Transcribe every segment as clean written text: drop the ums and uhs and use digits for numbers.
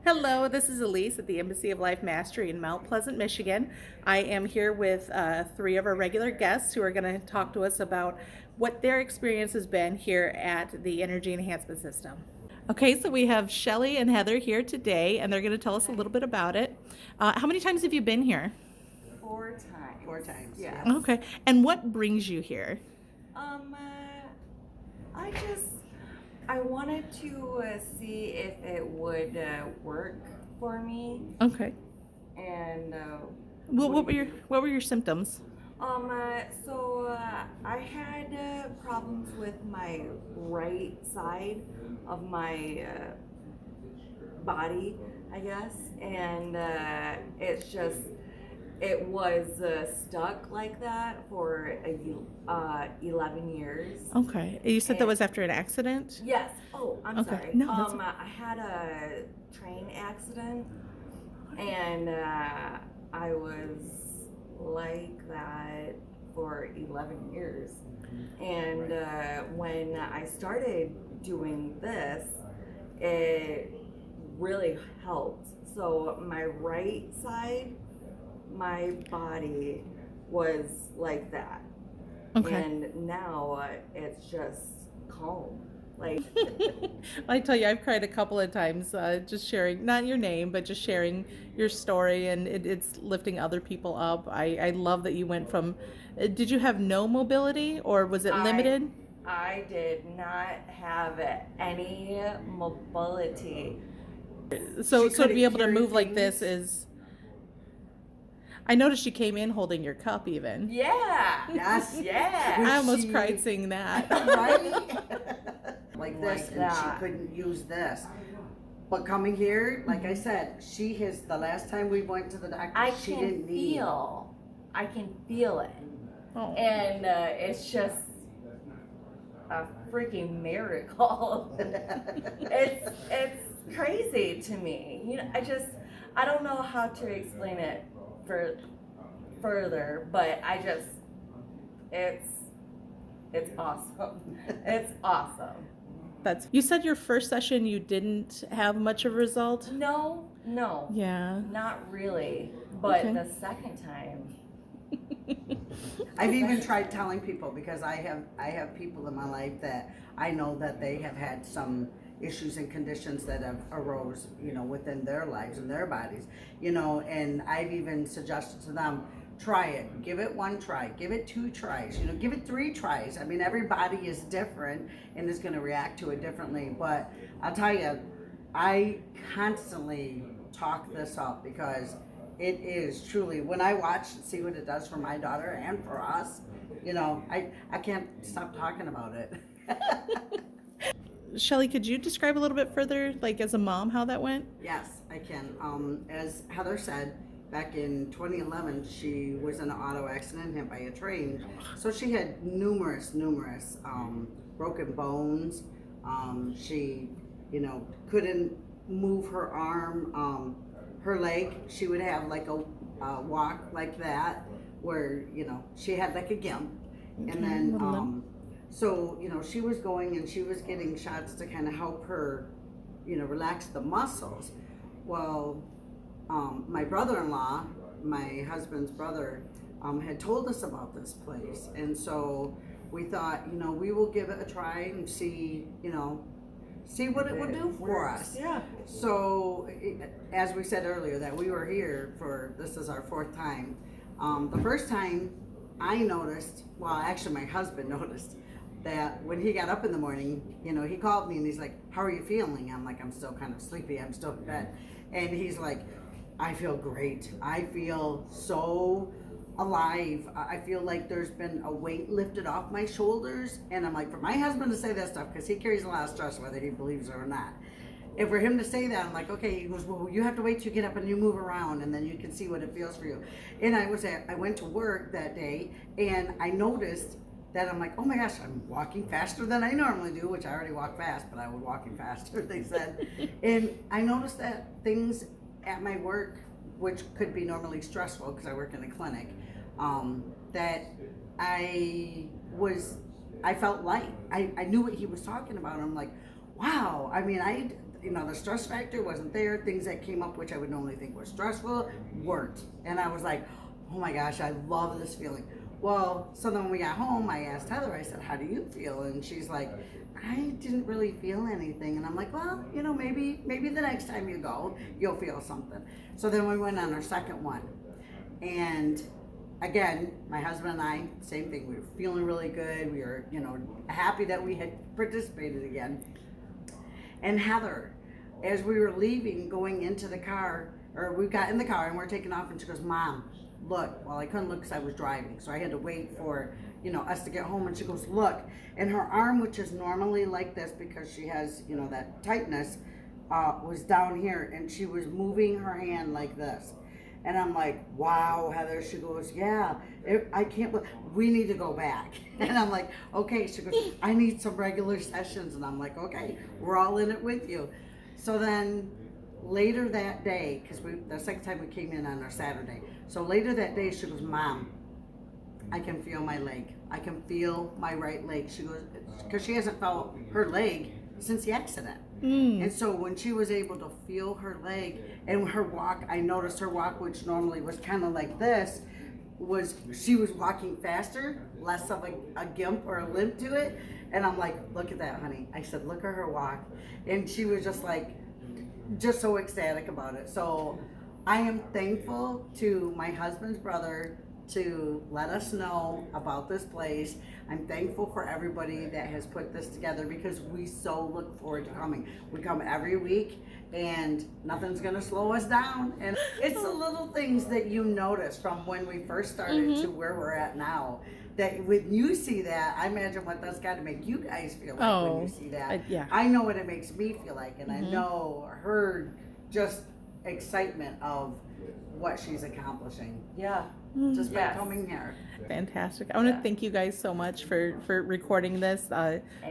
Hello, this is Elise at the Embassy of Life Mastery in Mount Pleasant, Michigan. I am here with three of our regular guests who are going to talk to us about what their experience has been here at the Energy Enhancement System. Okay, so we have Shelly and Heather here today, and they're going to tell us a little bit about it. How many times have you been here? 4 times. 4 times. Yes. Okay, and what brings you here? I wanted to see if it would work for me, Okay. and Well, what were your symptoms? I had problems with my right side of my body, I guess, and it was stuck like that for 11 years. Okay, you said that was after an accident? Yes. Oh, I'm Okay. sorry. No, that's I had a train accident, and I was like that for 11 years. And when I started doing this, it really helped. So my right side, my body was like that. Okay. And now it's just calm. Like, I tell you, I've cried a couple of times just sharing, not your name, but just sharing your story, and it's lifting other people up. I love that you went from, did you have no mobility or was it limited? I did not have any mobility. So to be able to carry move like things. this is, I noticed you came in holding your cup even. Yeah. Yes. Yeah. I almost She- cried seeing that. Right? Like this, Like and that. she couldn't use this. But coming here, like I said, she has, the last time we went to the doctor, I she can didn't need. feel it. Oh. And it's just a freaking miracle. it's crazy to me. You know, I don't know how to explain it further, but it's awesome. It's awesome. You said your first session you didn't have much of a result? No, Yeah. not really. But Okay. the second time, I've even tried telling people, because I have people in my life that I know that they have had some issues and conditions that have arose, within their lives and their bodies, and I've even suggested to them, try it, give it one try, give it 2 tries, give it 3 tries. I mean, everybody is different and is going to react to it differently, but I'll tell you, I constantly talk this up because it is truly, when I watch and see what it does for my daughter and for us, I can't stop talking about it. Shelly, could you describe a little bit further, like as a mom, how that went? Yes, I can. As Heather said, back in 2011, she was in an auto accident, hit by a train. So she had numerous broken bones. She, couldn't move her arm, her leg. She would have like a walk like that, where she had like a gimp, and then so she was going and she was getting shots to kind of help her, relax the muscles. Well, my brother-in-law, my husband's brother, had told us about this place, and so we thought, we will give it a try and see what it would do for us. yeah. So, as we said earlier, that we were here this is our 4th time. The first time I noticed, well, actually my husband noticed, that when he got up in the morning, he called me and he's like, how are you feeling? I'm like, I'm still kind of sleepy, I'm still in bed. And he's like, I feel great. I feel so alive. I feel like there's been a weight lifted off my shoulders. And I'm like, for my husband to say that stuff, because he carries a lot of stress, whether he believes it or not. And for him to say that, I'm like, okay. He goes, well, you have to wait till you get up and you move around, and then you can see what it feels for you. And I went to work that day, and I noticed that I'm like, oh my gosh, I'm walking faster than I normally do, which I already walk fast, but I was walking faster, they said. And I noticed that things at my work, which could be normally stressful because I work in a clinic, that I felt light. I knew what he was talking about. I'm like, wow. I mean, the stress factor wasn't there. Things that came up, which I would normally think were stressful, weren't. And I was like, oh my gosh, I love this feeling. Well, so then when we got home, I asked Heather, I said, how do you feel? And she's like, I didn't really feel anything. And I'm like, well, maybe the next time you go, you'll feel something. So then we went on our second one. And again, my husband and I, same thing. We were feeling really good. We were, happy that we had participated again. And Heather, as we were leaving, going into the car, or we got in the car and we're taking off, and she goes, Mom, look. Well, I couldn't look because I was driving, so I had to wait for, us to get home. And she goes, look. And her arm, which is normally like this because she has, that tightness, was down here, and she was moving her hand like this. And I'm like, wow, Heather. She goes, yeah, I can't, we need to go back. And I'm like, okay. She goes, I need some regular sessions. And I'm like, okay, we're all in it with you. So then later that day, because the second time we came in on our Saturday, so later that day, she goes, Mom, I can feel my leg. I can feel my right leg. She goes, because she hasn't felt her leg since the accident. And so when she was able to feel her leg and her walk, I noticed her walk, which normally was kind of like this, she was walking faster, less of a gimp or a limp to it. And I'm like, look at that, honey. I said, look at her walk. And she was just so ecstatic about it. So I am thankful to my husband's brother to let us know about this place. I'm thankful for everybody that has put this together, because we so look forward to coming. We come every week, and nothing's gonna slow us down. And it's the little things that you notice from when we first started to where we're at now, that when you see that, I imagine what that's got to make you guys feel like when you see that. Yeah. I know what it makes me feel like, and I know her just excitement of what she's accomplishing. Yeah. Just by coming here. Fantastic. I want to thank you guys so much for recording this.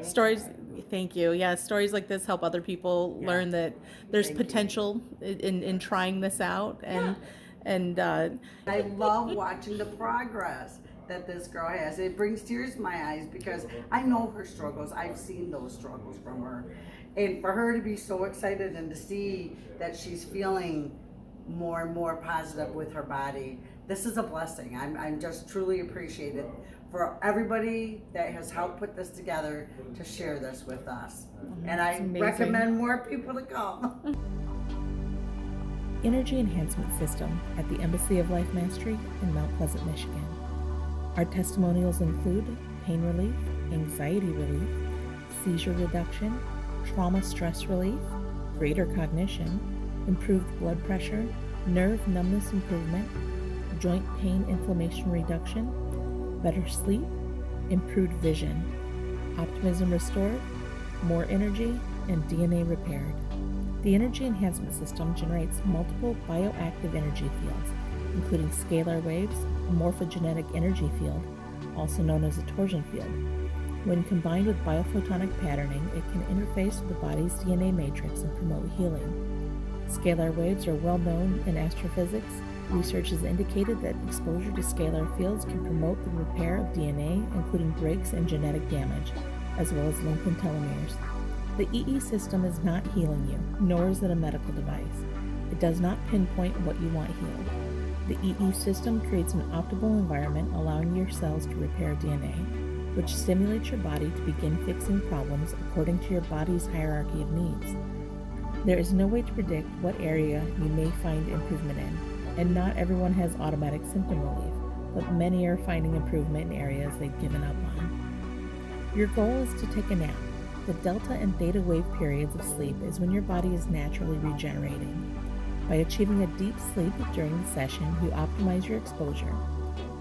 Stories, thank you. Yeah, stories like this help other people learn that there's potential in trying this out. And I love watching the progress that this girl has. It brings tears to my eyes because I know her struggles. I've seen those struggles from her. And for her to be so excited and to see that she's feeling more and more positive with her body, this is a blessing. I'm just truly appreciated for everybody that has helped put this together to share this with us. And I recommend more people to come. Energy Enhancement System at the Embassy of Life Mastery in Mount Pleasant, Michigan. Our testimonials include pain relief, anxiety relief, seizure reduction, trauma stress relief, greater cognition, improved blood pressure, nerve numbness improvement, joint pain inflammation reduction, better sleep, improved vision, optimism restored, more energy, and DNA repaired. The Energy Enhancement System generates multiple bioactive energy fields, including scalar waves, a morphogenetic energy field, also known as a torsion field. When combined with biophotonic patterning, it can interface with the body's DNA matrix and promote healing. Scalar waves are well known in astrophysics. Research has indicated that exposure to scalar fields can promote the repair of DNA, including breaks and genetic damage, as well as lengthen telomeres. The EESystem is not healing you, nor is it a medical device. It does not pinpoint what you want healed. The EESystem creates an optimal environment allowing your cells to repair DNA, which stimulates your body to begin fixing problems according to your body's hierarchy of needs. There is no way to predict what area you may find improvement in, and not everyone has automatic symptom relief, but many are finding improvement in areas they've given up on. Your goal is to take a nap. The delta and theta wave periods of sleep is when your body is naturally regenerating. By achieving a deep sleep during the session, you optimize your exposure.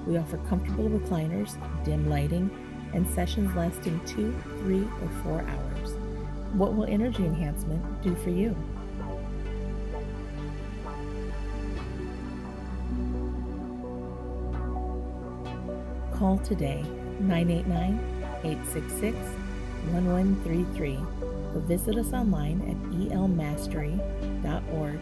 We offer comfortable recliners, dim lighting, and sessions lasting 2, 3, or 4 hours. What will energy enhancement do for you? Call today, 989-866-1133, or visit us online at elmastery.org